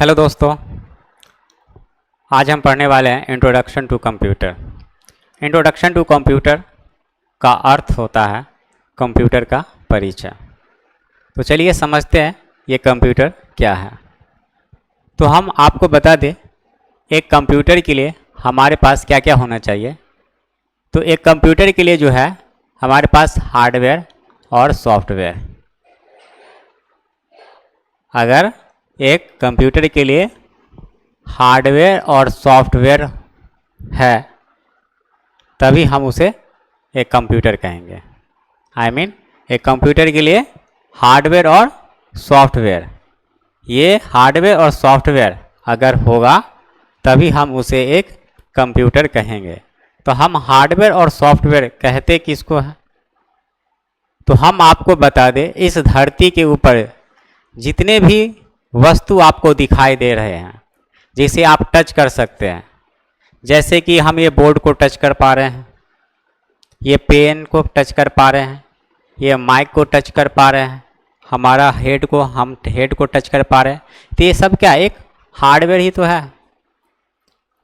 Hello दोस्तों, आज हम पढ़ने वाले हैं introduction to computer. Introduction to computer का अर्थ होता है कंप्यूटर का परिचय। तो चलिए समझते हैं ये कंप्यूटर क्या है। तो हम आपको बता दें एक कंप्यूटर के लिए हमारे पास क्या क्या होना चाहिए। तो एक कंप्यूटर के लिए जो है हमारे पास हार्डवेयर और सॉफ्टवेयर। अगर एक कंप्यूटर के लिए हार्डवेयर और सॉफ्टवेयर है तभी हम उसे एक कंप्यूटर कहेंगे। एक कंप्यूटर के लिए हार्डवेयर और सॉफ्टवेयर, ये हार्डवेयर और सॉफ्टवेयर अगर होगा तभी हम उसे एक कंप्यूटर कहेंगे। तो हम हार्डवेयर और सॉफ्टवेयर कहते किसको है? तो हम आपको बता दें, इस धरती के ऊपर जितने भी वस्तु आपको दिखाई दे रहे हैं जिसे आप टच कर सकते हैं, जैसे कि हम ये बोर्ड को टच कर पा रहे हैं, ये पेन को टच कर पा रहे हैं, ये माइक को टच कर पा रहे हैं, हमारा हेड को टच कर पा रहे हैं, तो ये सब क्या एक हार्डवेयर ही तो है।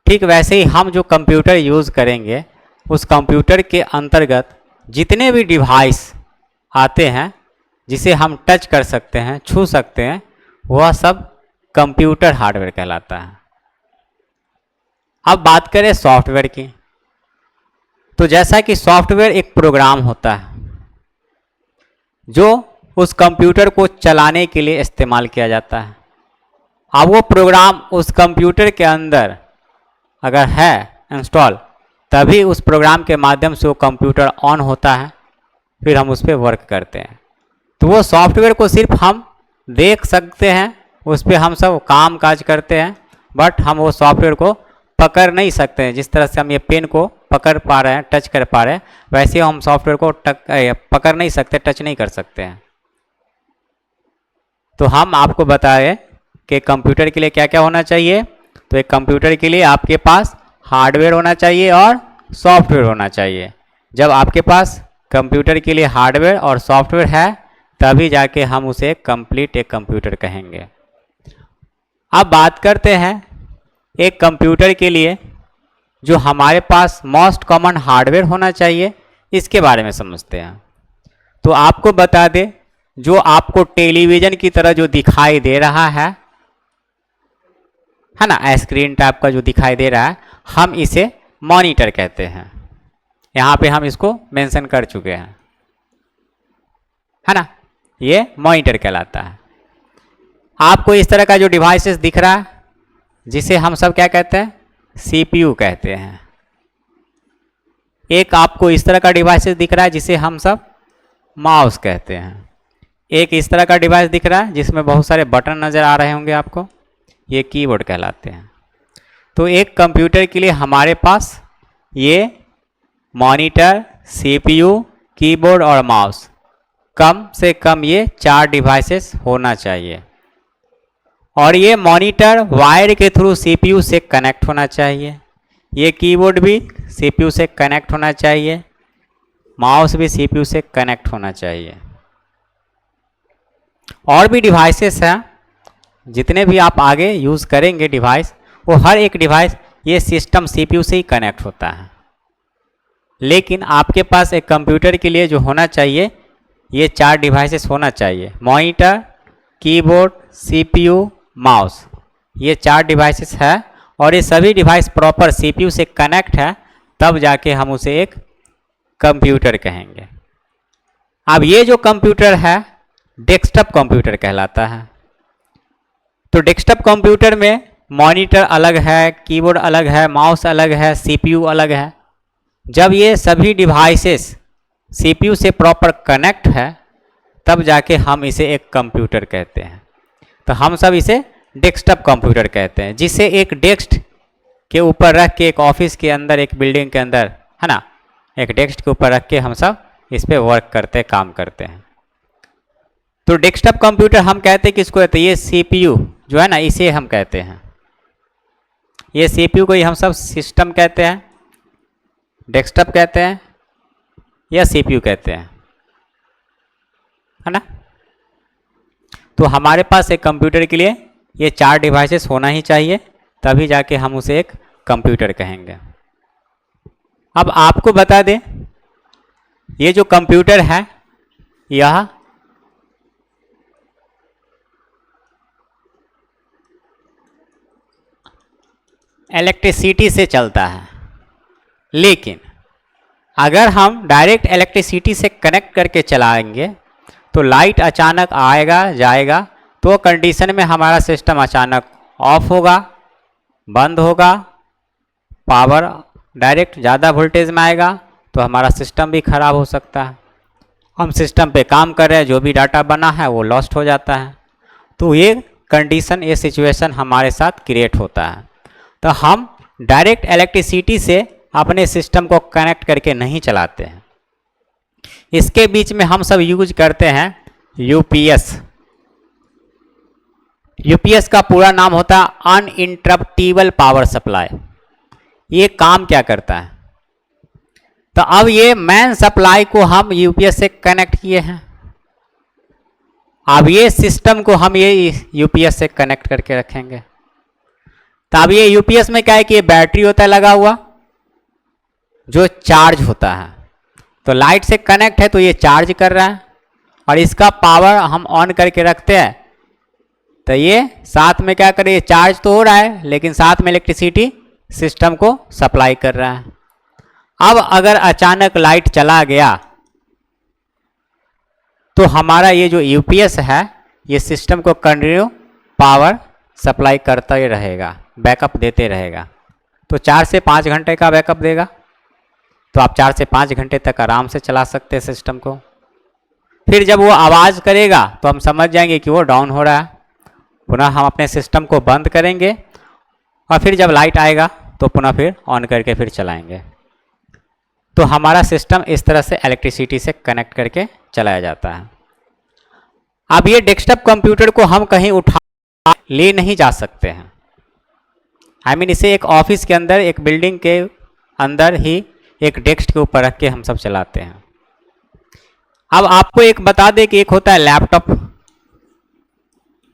ठीक वैसे ही हम जो कंप्यूटर यूज़ करेंगे उस कंप्यूटर के अंतर्गत जितने भी डिवाइस आते हैं जिसे हम टच कर सकते हैं, छू सकते हैं, वह सब कंप्यूटर हार्डवेयर कहलाता है। अब बात करें सॉफ्टवेयर की, तो जैसा कि सॉफ्टवेयर एक प्रोग्राम होता है जो उस कंप्यूटर को चलाने के लिए इस्तेमाल किया जाता है। अब वो प्रोग्राम उस कंप्यूटर के अंदर अगर है इंस्टॉल, तभी उस प्रोग्राम के माध्यम से वो कंप्यूटर ऑन होता है, फिर हम उस पर वर्क करते हैं। तो वो सॉफ्टवेयर को सिर्फ हम देख सकते हैं, उस पर हम सब काम काज करते हैं, बट हम वो सॉफ्टवेयर को पकड़ नहीं सकते हैं। जिस तरह से हम ये पेन को पकड़ पा रहे हैं, टच कर पा रहे हैं, वैसे हम सॉफ्टवेयर को पकड़ नहीं सकते, टच नहीं कर सकते हैं। तो हम आपको बताएं कि कंप्यूटर के लिए क्या क्या होना चाहिए। तो एक कंप्यूटर के लिए आपके पास हार्डवेयर होना चाहिए और सॉफ्टवेयर होना चाहिए। जब आपके पास कंप्यूटर के लिए हार्डवेयर और सॉफ्टवेयर है तभी जाके हम उसे कंप्लीट एक कंप्यूटर कहेंगे। अब बात करते हैं एक कंप्यूटर के लिए जो हमारे पास मोस्ट कॉमन हार्डवेयर होना चाहिए, इसके बारे में समझते हैं। तो आपको बता दें, जो आपको टेलीविज़न की तरह जो दिखाई दे रहा है ना, स्क्रीन टाइप का जो दिखाई दे रहा है, हम इसे मॉनिटर कहते हैं। यहाँ पे हम इसको मेंशन कर चुके हैं, है ना, ये मॉनिटर कहलाता है। आपको इस तरह का जो डिवाइसेस दिख रहा है जिसे हम सब क्या कहते हैं, सीपीयू कहते हैं। एक आपको इस तरह का डिवाइसेस दिख रहा है जिसे हम सब माउस कहते हैं। एक इस तरह का डिवाइस दिख रहा है जिसमें बहुत सारे बटन नज़र आ रहे होंगे आपको, ये कीबोर्ड कहलाते हैं। तो एक कंप्यूटर के लिए हमारे पास ये मॉनिटर, सीपीयू, कीबोर्ड और माउस, कम से कम ये 4 डिवाइसेस होना चाहिए। और ये मॉनिटर वायर के थ्रू सीपीयू से कनेक्ट होना चाहिए, ये कीबोर्ड भी सीपीयू से कनेक्ट होना चाहिए, माउस भी सीपीयू से कनेक्ट होना चाहिए। और भी डिवाइसेस हैं, जितने भी आप आगे यूज़ करेंगे डिवाइस, वो हर एक डिवाइस ये सिस्टम सीपीयू से ही कनेक्ट होता है। लेकिन आपके पास एक कंप्यूटर के लिए जो होना चाहिए, ये 4 डिवाइसेस होना चाहिए, मॉनिटर, कीबोर्ड, सीपीयू, माउस, ये 4 डिवाइसेस है। और ये सभी डिवाइस प्रॉपर सीपीयू से कनेक्ट है, तब जाके हम उसे एक कंप्यूटर कहेंगे। अब ये जो कंप्यूटर है डेस्कटॉप कंप्यूटर कहलाता है। तो डेस्कटॉप कंप्यूटर में मॉनिटर अलग है, कीबोर्ड अलग है, माउस अलग है, सीपीयू अलग है। जब ये सभी डिवाइसेस सीपीयू से प्रॉपर कनेक्ट है तब जाके हम इसे एक कंप्यूटर कहते हैं। तो हम सब इसे डेस्कटॉप कंप्यूटर कहते हैं, जिसे एक डेस्क के ऊपर रख के एक ऑफिस के अंदर, एक बिल्डिंग के अंदर, है ना, एक डेस्क के ऊपर रख के हम सब इस पर वर्क करते, काम करते हैं। तो डेस्कटॉप कंप्यूटर हम कहते हैं किसको कहते हैं, ये सीपीयू जो है ना, इसे हम कहते हैं। ये सीपीयू को ही हम सब सिस्टम कहते हैं, डेस्कटॉप कहते हैं या सीपीयू कहते हैं, है ना। तो हमारे पास एक कंप्यूटर के लिए ये 4 डिवाइसेस होना ही चाहिए, तभी जाके हम उसे एक कंप्यूटर कहेंगे। अब आपको बता दें, ये जो कंप्यूटर है यह इलेक्ट्रिसिटी से चलता है, लेकिन अगर हम डायरेक्ट इलेक्ट्रिसिटी से कनेक्ट करके चलाएंगे तो लाइट अचानक आएगा जाएगा, तो कंडीशन में हमारा सिस्टम अचानक ऑफ होगा, बंद होगा, पावर डायरेक्ट ज़्यादा वोल्टेज में आएगा तो हमारा सिस्टम भी ख़राब हो सकता है। हम सिस्टम पे काम कर रहे हैं, जो भी डाटा बना है वो लॉस्ट हो जाता है। तो ये कंडीशन, ये सिचुएशन हमारे साथ क्रिएट होता है। तो हम डायरेक्ट इलेक्ट्रिसिटी से अपने सिस्टम को कनेक्ट करके नहीं चलाते हैं। इसके बीच में हम सब यूज करते हैं यूपीएस। यूपीएस का पूरा नाम होता है अनइंटरप्टिबल पावर सप्लाई। ये काम क्या करता है? तो अब ये मेन सप्लाई को हम यूपीएस से कनेक्ट किए हैं, अब ये सिस्टम को हम ये यूपीएस से कनेक्ट करके रखेंगे। तो अब ये यूपीएस में क्या है कि ये बैटरी होता है लगा हुआ जो चार्ज होता है। तो लाइट से कनेक्ट है तो ये चार्ज कर रहा है, और इसका पावर हम ऑन करके रखते हैं तो ये साथ में क्या करे, चार्ज तो हो रहा है लेकिन साथ में इलेक्ट्रिसिटी सिस्टम को सप्लाई कर रहा है। अब अगर अचानक लाइट चला गया तो हमारा ये जो यूपीएस है ये सिस्टम को कंटिन्यू पावर सप्लाई करता ही रहेगा, बैकअप देते रहेगा। तो 4 से 5 घंटे का बैकअप देगा, तो आप 4 से 5 घंटे तक आराम से चला सकते हैं सिस्टम को। फिर जब वो आवाज़ करेगा तो हम समझ जाएंगे कि वो डाउन हो रहा है, पुनः हम अपने सिस्टम को बंद करेंगे और फिर जब लाइट आएगा तो पुनः फिर ऑन करके फिर चलाएंगे। तो हमारा सिस्टम इस तरह से इलेक्ट्रिसिटी से कनेक्ट करके चलाया जाता है। अब ये डेस्कटॉप कंप्यूटर को हम कहीं उठा ले नहीं जा सकते हैं। आई मीन इसे एक ऑफिस के अंदर, एक बिल्डिंग के अंदर ही एक डेस्क के ऊपर रख के हम सब चलाते हैं। अब आपको एक बता दें कि एक होता है लैपटॉप,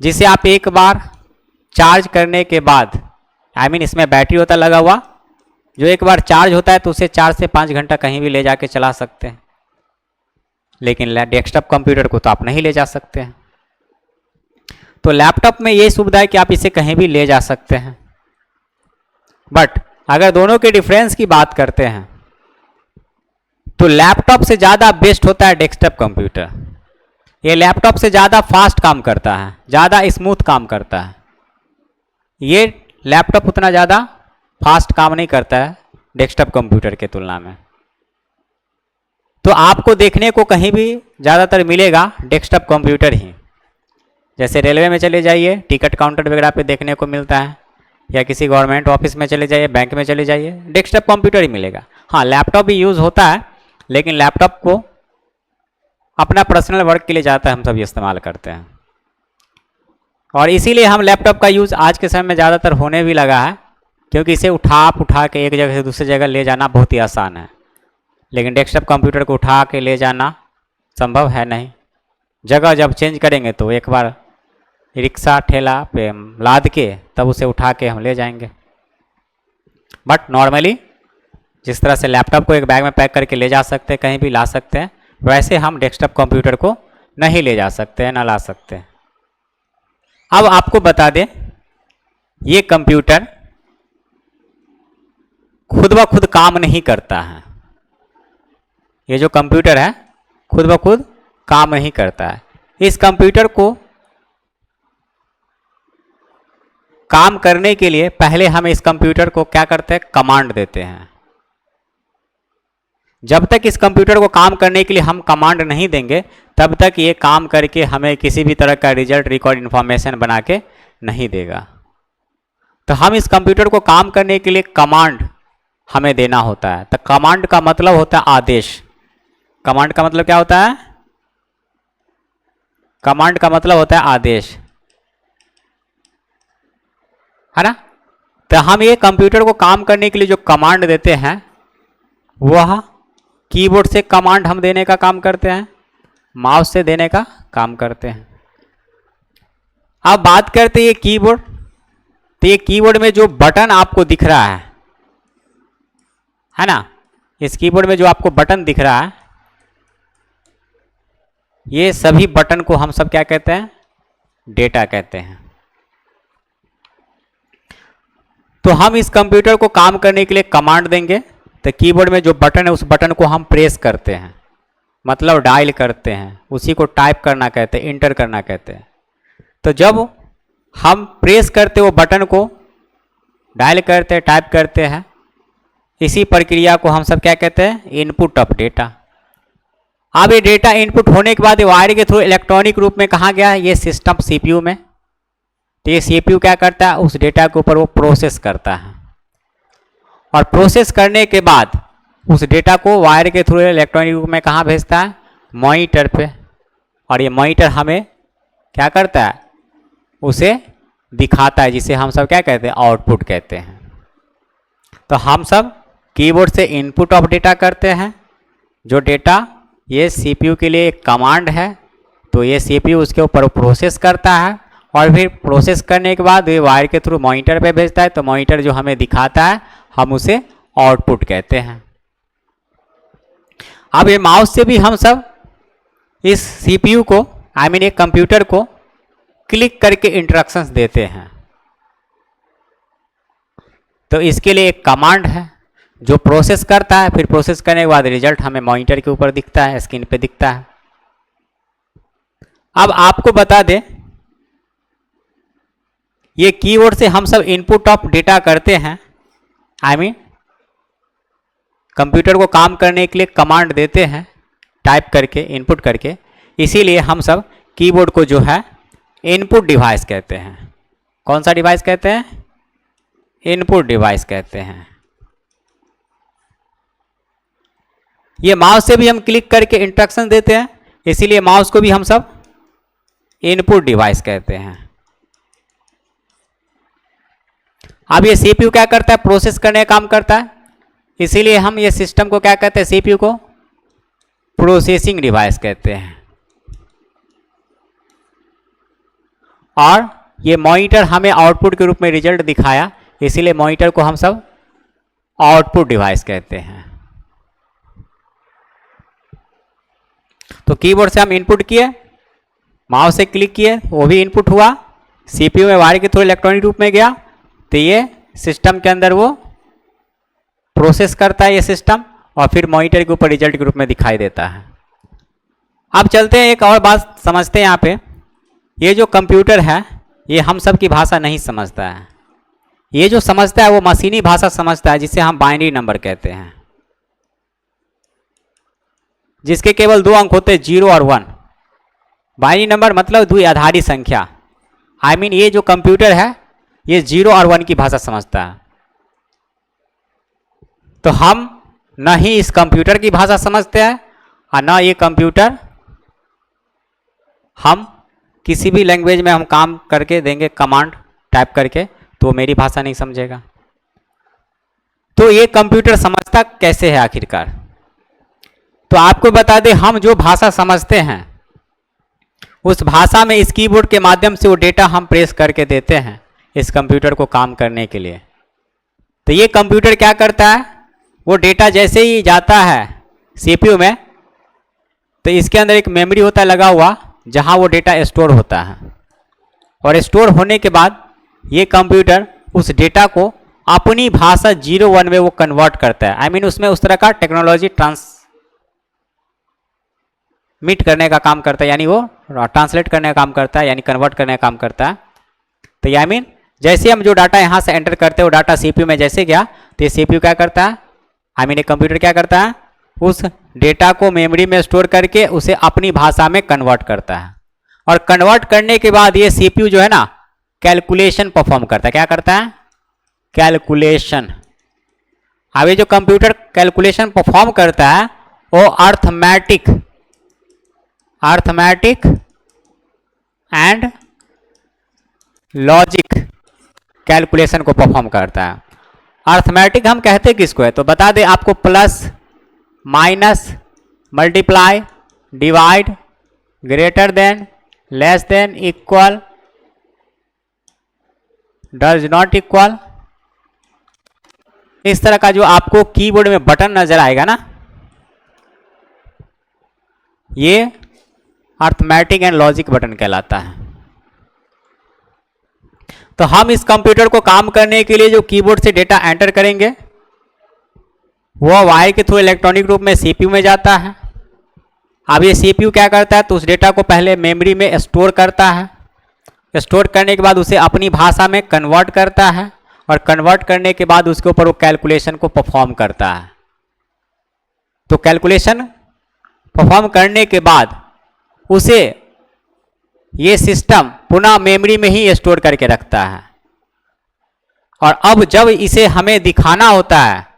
जिसे आप एक बार चार्ज करने के बाद, आई मीन इसमें बैटरी होता लगा हुआ, जो एक बार चार्ज होता है तो उसे 4 से 5 घंटा कहीं भी ले जाके चला सकते हैं। लेकिन डेस्कटॉप कंप्यूटर को तो आप नहीं ले जा सकते हैं। तो लैपटॉप में ये सुविधा है कि आप इसे कहीं भी ले जा सकते हैं। बट अगर दोनों के डिफरेंस की बात करते हैं तो लैपटॉप से ज़्यादा बेस्ट होता है डेस्कटॉप कंप्यूटर। ये लैपटॉप से ज़्यादा फास्ट काम करता है, ज़्यादा स्मूथ काम करता है। ये लैपटॉप उतना ज़्यादा फास्ट काम नहीं करता है डेस्कटॉप कंप्यूटर के तुलना में। तो आपको देखने को कहीं भी ज़्यादातर मिलेगा डेस्कटॉप कंप्यूटर ही। जैसे रेलवे में चले जाइए, टिकट काउंटर वगैरह पे देखने को मिलता है, या किसी गवर्नमेंट ऑफिस में चले जाइए, बैंक में चले जाइए, डेस्कटॉप कंप्यूटर ही मिलेगा। हाँ, लैपटॉप भी यूज़ होता है, लेकिन लैपटॉप को अपना पर्सनल वर्क के लिए ज़्यादा हम सब इस्तेमाल करते हैं। और इसीलिए हम लैपटॉप का यूज़ आज के समय में ज़्यादातर होने भी लगा है, क्योंकि इसे उठा के एक जगह से दूसरी जगह ले जाना बहुत ही आसान है। लेकिन डेस्कटॉप कंप्यूटर को उठा के ले जाना संभव है नहीं। जगह जब चेंज करेंगे तो एक बार रिक्शा ठेला पे लाद के तब उसे उठा के हम ले जाएंगे। बट नॉर्मली जिस तरह से लैपटॉप को एक बैग में पैक करके ले जा सकते हैं, कहीं भी ला सकते हैं, वैसे हम डेस्कटॉप कंप्यूटर को नहीं ले जा सकते हैं, ना ला सकते हैं। अब आपको बता दें, ये कंप्यूटर खुद ब खुद काम नहीं करता है। ये जो कंप्यूटर है खुद ब खुद काम नहीं करता है। इस कंप्यूटर को काम करने के लिए पहले हम इस कंप्यूटर को क्या करते हैं, कमांड देते हैं। जब तक इस कंप्यूटर को काम करने के लिए हम कमांड नहीं देंगे तब तक ये काम करके हमें किसी भी तरह का रिजल्ट, रिकॉर्ड, इन्फॉर्मेशन बना के नहीं देगा। तो हम इस कंप्यूटर को काम करने के लिए कमांड हमें देना होता है। तो कमांड का मतलब होता है आदेश। कमांड का मतलब क्या होता है? कमांड का मतलब होता है आदेश, है ना। तो हम ये कंप्यूटर को काम करने के लिए जो कमांड देते हैं वह कीबोर्ड से कमांड हम देने का काम करते हैं, माउस से देने का काम करते हैं। अब बात करते हैं ये कीबोर्ड। तो ये कीबोर्ड में जो बटन आपको दिख रहा है ना, इस कीबोर्ड में जो आपको बटन दिख रहा है, ये सभी बटन को हम सब क्या कहते हैं, डेटा कहते हैं। तो हम इस कंप्यूटर को काम करने के लिए कमांड देंगे। तो कीबोर्ड में जो बटन है उस बटन को हम प्रेस करते हैं, मतलब डायल करते हैं, उसी को टाइप करना कहते हैं, इंटर करना कहते हैं। तो जब हम प्रेस करते वो बटन को, डायल करते हैं, टाइप करते हैं, इसी प्रक्रिया को हम सब क्या कहते हैं, इनपुट ऑफ डेटा। अब ये डेटा इनपुट होने के बाद वायर के थ्रू इलेक्ट्रॉनिक रूप में कहाँ गया, ये सिस्टम सीपीयू में। तो ये सीपीयू क्या करता है, उस डेटा के ऊपर वो प्रोसेस करता है, और प्रोसेस करने के बाद उस डेटा को वायर के थ्रू इलेक्ट्रॉनिक रूप में कहाँ भेजता है, मॉनिटर पे। और ये मॉनिटर हमें क्या करता है, उसे दिखाता है, जिसे हम सब क्या कहते हैं, आउटपुट कहते हैं। तो हम सब कीबोर्ड से इनपुट ऑफ डेटा करते हैं, जो डेटा ये सीपीयू के लिए एक कमांड है। तो ये सीपीयू उसके ऊपर प्रोसेस करता है, और फिर प्रोसेस करने के बाद ये वायर के थ्रू मॉनिटर पे भेजता है। तो मॉनिटर जो हमें दिखाता है, हम उसे आउटपुट कहते हैं। अब ये माउस से भी हम सब इस सीपीयू को, ये कंप्यूटर को क्लिक करके इंस्ट्रक्शंस देते हैं। तो इसके लिए एक कमांड है जो प्रोसेस करता है, फिर प्रोसेस करने के बाद रिजल्ट हमें मॉनिटर के ऊपर दिखता है, स्क्रीन पे दिखता है। अब आपको बता दें, ये कीबोर्ड से हम सब इनपुट ऑफ डेटा करते हैं, कंप्यूटर को काम करने के लिए कमांड देते हैं, टाइप करके, इनपुट करके। इसीलिए हम सब कीबोर्ड को जो है इनपुट डिवाइस कहते हैं। कौन सा डिवाइस कहते हैं, इनपुट डिवाइस कहते हैं। ये माउस से भी हम क्लिक करके इंस्ट्रक्शन देते हैं, इसीलिए माउस को भी हम सब इनपुट डिवाइस कहते हैं। अब ये सीपीयू क्या करता है, प्रोसेस करने का काम करता है, इसीलिए हम ये सिस्टम को क्या कहते हैं, सीपीयू को प्रोसेसिंग डिवाइस कहते हैं। और ये मॉनिटर हमें आउटपुट के रूप में रिजल्ट दिखाया, इसीलिए मॉनिटर को हम सब आउटपुट डिवाइस कहते हैं। तो कीबोर्ड से हम इनपुट किए, माउस से क्लिक किए, वो भी इनपुट हुआ, सीपीयू में वायर के थ्रू इलेक्ट्रॉनिक रूप में गया। तो ये सिस्टम के अंदर वो प्रोसेस करता है ये सिस्टम, और फिर मॉनिटर के ऊपर रिजल्ट के रूप में दिखाई देता है। अब चलते हैं, एक और बात समझते हैं यहाँ पे। ये जो कंप्यूटर है, ये हम सब की भाषा नहीं समझता है। ये जो समझता है वो मशीनी भाषा समझता है, जिसे हम बाइनरी नंबर कहते हैं, जिसके केवल 2 अंक होते हैं, 0 और 1। बाइनरी नंबर मतलब द्विआधारी संख्या। ये जो कंप्यूटर है, ये 0 और 1 की भाषा समझता है। तो हम न ही इस कंप्यूटर की भाषा समझते हैं, और न ये कंप्यूटर हम किसी भी लैंग्वेज में हम काम करके देंगे, कमांड टाइप करके, तो मेरी भाषा नहीं समझेगा। तो ये कंप्यूटर समझता कैसे है आखिरकार? तो आपको बता दें, हम जो भाषा समझते हैं उस भाषा में इस कीबोर्ड के माध्यम से वो डेटा हम प्रेस करके देते हैं इस कंप्यूटर को काम करने के लिए। तो ये कंप्यूटर क्या करता है, वो डेटा जैसे ही जाता है सीपीयू में, तो इसके अंदर एक मेमोरी होता है लगा हुआ, जहां वो डेटा स्टोर होता है। और स्टोर होने के बाद ये कंप्यूटर उस डेटा को अपनी भाषा 0-1 में वो कन्वर्ट करता है। उसमें उस तरह का टेक्नोलॉजी ट्रांसमिट करने का काम करता है, यानी वो ट्रांसलेट करने का काम करता है, यानी कन्वर्ट करने का काम करता है। तो जैसे हम जो डाटा यहाँ से एंटर करते हैं, वो डाटा सीपीयू में जैसे गया, तो ये सीपीयू क्या करता है, एक कंप्यूटर क्या करता है, उस डेटा को मेमोरी में स्टोर करके उसे अपनी भाषा में कन्वर्ट करता है। और कन्वर्ट करने के बाद ये सीपीयू जो है ना, कैलकुलेशन परफॉर्म करता है। क्या करता है, कैलकुलेशन। अब ये जो कंप्यूटर कैलकुलेशन परफॉर्म करता है, वो अर्थमेटिक एंड लॉजिक कैलकुलेशन को परफॉर्म करता है। अर्थमेटिक हम कहते किसको है, तो बता दें आपको, plus, minus, multiply, divide, greater than, less than, equal, does not equal, इस तरह का जो आपको कीबोर्ड में बटन नजर आएगा ना, ये अर्थमेटिक एंड लॉजिक बटन कहलाता है। तो हम इस कंप्यूटर को काम करने के लिए जो कीबोर्ड से डेटा एंटर करेंगे वो वायर के थ्रू इलेक्ट्रॉनिक रूप में सीपीयू में जाता है। अब ये सीपीयू क्या करता है, तो उस डेटा को पहले मेमोरी में स्टोर करता है, स्टोर करने के बाद उसे अपनी भाषा में कन्वर्ट करता है, और कन्वर्ट करने के बाद उसके ऊपर वो कैलकुलेशन को परफॉर्म करता है। तो कैलकुलेशन परफॉर्म करने के बाद उसे ये सिस्टम पुनः मेमोरी में ही स्टोर करके रखता है, और अब जब इसे हमें दिखाना होता है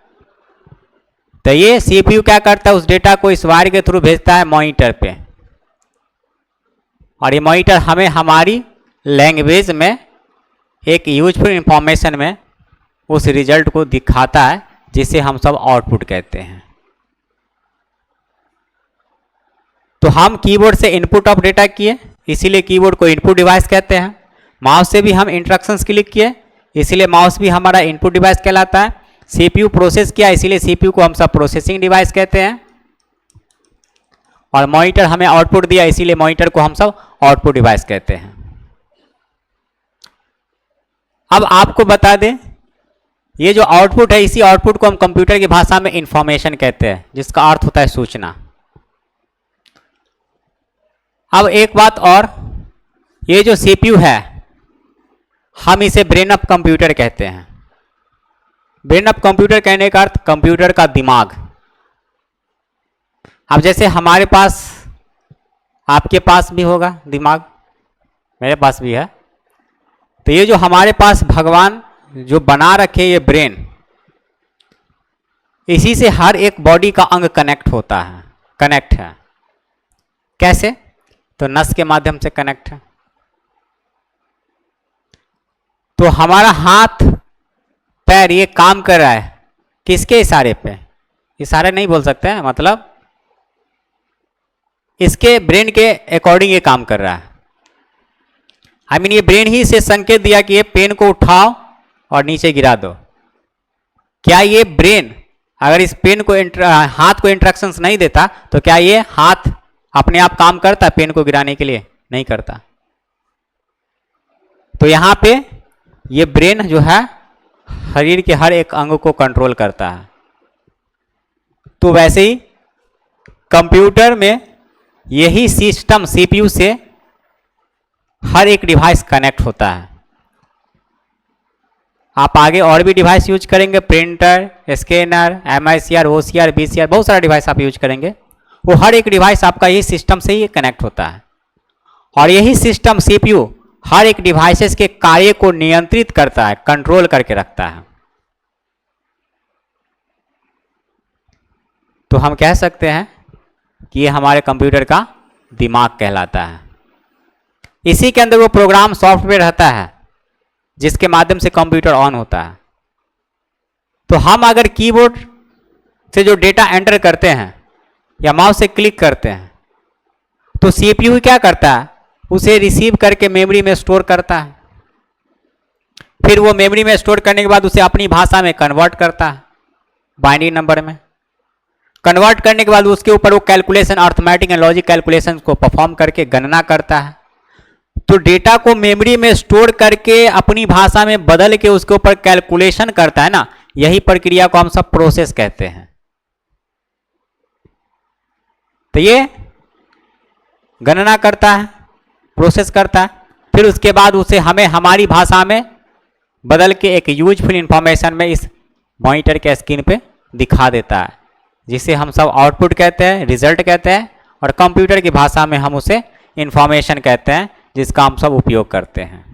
तो ये सीपीयू क्या करता है, उस डेटा को इस वायर के थ्रू भेजता है मॉनिटर पे, और ये मॉनिटर हमें हमारी लैंग्वेज में एक यूजफुल इंफॉर्मेशन में उस रिजल्ट को दिखाता है, जिसे हम सब आउटपुट कहते हैं। तो हम कीबोर्ड से इनपुट ऑफ डेटा किए, इसीलिए कीबोर्ड को इनपुट डिवाइस कहते हैं। माउस से भी हम इंस्ट्रक्शंस क्लिक किए, इसीलिए माउस भी हमारा इनपुट डिवाइस कहलाता है। सीपीयू प्रोसेस किया, इसीलिए सीपीयू को हम सब प्रोसेसिंग डिवाइस कहते हैं। और मॉनिटर हमें आउटपुट दिया, इसीलिए मॉनिटर को हम सब आउटपुट डिवाइस कहते हैं। अब आपको बता दें, ये जो आउटपुट है, इसी आउटपुट को हम कंप्यूटर की भाषा में इंफॉर्मेशन कहते हैं, जिसका अर्थ होता है सूचना। अब एक बात और, ये जो सीपीयू है हम इसे ब्रेन ऑफ कंप्यूटर कहते हैं। ब्रेन ऑफ कंप्यूटर कहने का अर्थ कंप्यूटर का दिमाग। अब जैसे हमारे पास, आपके पास भी होगा दिमाग, मेरे पास भी है, तो ये जो हमारे पास भगवान जो बना रखे ये ब्रेन, इसी से हर एक बॉडी का अंग कनेक्ट होता है, कनेक्ट है। कैसे? तो नस के माध्यम से कनेक्ट है। तो हमारा हाथ पैर ये काम कर रहा है किसके इशारे पे? इशारे नहीं बोल सकते हैं, मतलब इसके ब्रेन के अकॉर्डिंग ये काम कर रहा है। आई मीन ये ब्रेन ही इसे संकेत दिया कि ये पेन को उठाओ और नीचे गिरा दो। क्या ये ब्रेन अगर इस पेन को हाथ को इंस्ट्रक्शंस नहीं देता तो क्या ये हाथ अपने आप काम करता पेन को गिराने के लिए? नहीं करता। तो यहां पे ये ब्रेन जो है शरीर के हर एक अंग को कंट्रोल करता है। तो वैसे ही कंप्यूटर में यही सिस्टम सीपीयू से हर एक डिवाइस कनेक्ट होता है। आप आगे और भी डिवाइस यूज करेंगे, printer, scanner, MICR, OCR, BCR, बहुत सारा डिवाइस आप यूज करेंगे। वो हर एक डिवाइस आपका यही सिस्टम से ही कनेक्ट होता है, और यही सिस्टम सीपीयू हर एक डिवाइसेस के कार्य को नियंत्रित करता है, कंट्रोल करके रखता है। तो हम कह सकते हैं कि ये हमारे कंप्यूटर का दिमाग कहलाता है। इसी के अंदर वो प्रोग्राम सॉफ्टवेयर रहता है जिसके माध्यम से कंप्यूटर ऑन होता है। तो हम अगर कीबोर्ड से जो डेटा एंटर करते हैं या माउस से क्लिक करते हैं तो सीपीयू क्या करता है, उसे रिसीव करके मेमोरी में स्टोर करता है। फिर वो मेमोरी में स्टोर करने के बाद उसे अपनी भाषा में कन्वर्ट करता है, बाइनरी नंबर में। कन्वर्ट करने के बाद उसके ऊपर वो calculation, arithmetic and logic calculation को परफॉर्म करके गणना करता है। तो डेटा को मेमोरी में स्टोर करके अपनी भाषा में बदल के उसके ऊपर कैलकुलेशन करता है ना, यही प्रक्रिया को हम सब प्रोसेस कहते हैं। तो ये गणना करता है, प्रोसेस करता है, फिर उसके बाद उसे हमें हमारी भाषा में बदल के एक यूजफुल इंफॉर्मेशन में इस मॉनिटर के स्क्रीन पे दिखा देता है, जिसे हम सब आउटपुट कहते हैं, रिजल्ट कहते हैं, और कंप्यूटर की भाषा में हम उसे इंफॉर्मेशन कहते हैं, जिसका हम सब उपयोग करते हैं।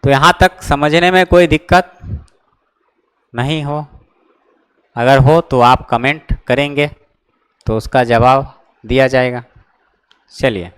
तो यहाँ तक समझने में कोई दिक्कत नहीं हो? अगर हो तो आप कमेंट करेंगे तो उसका जवाब दिया जाएगा। चलिए।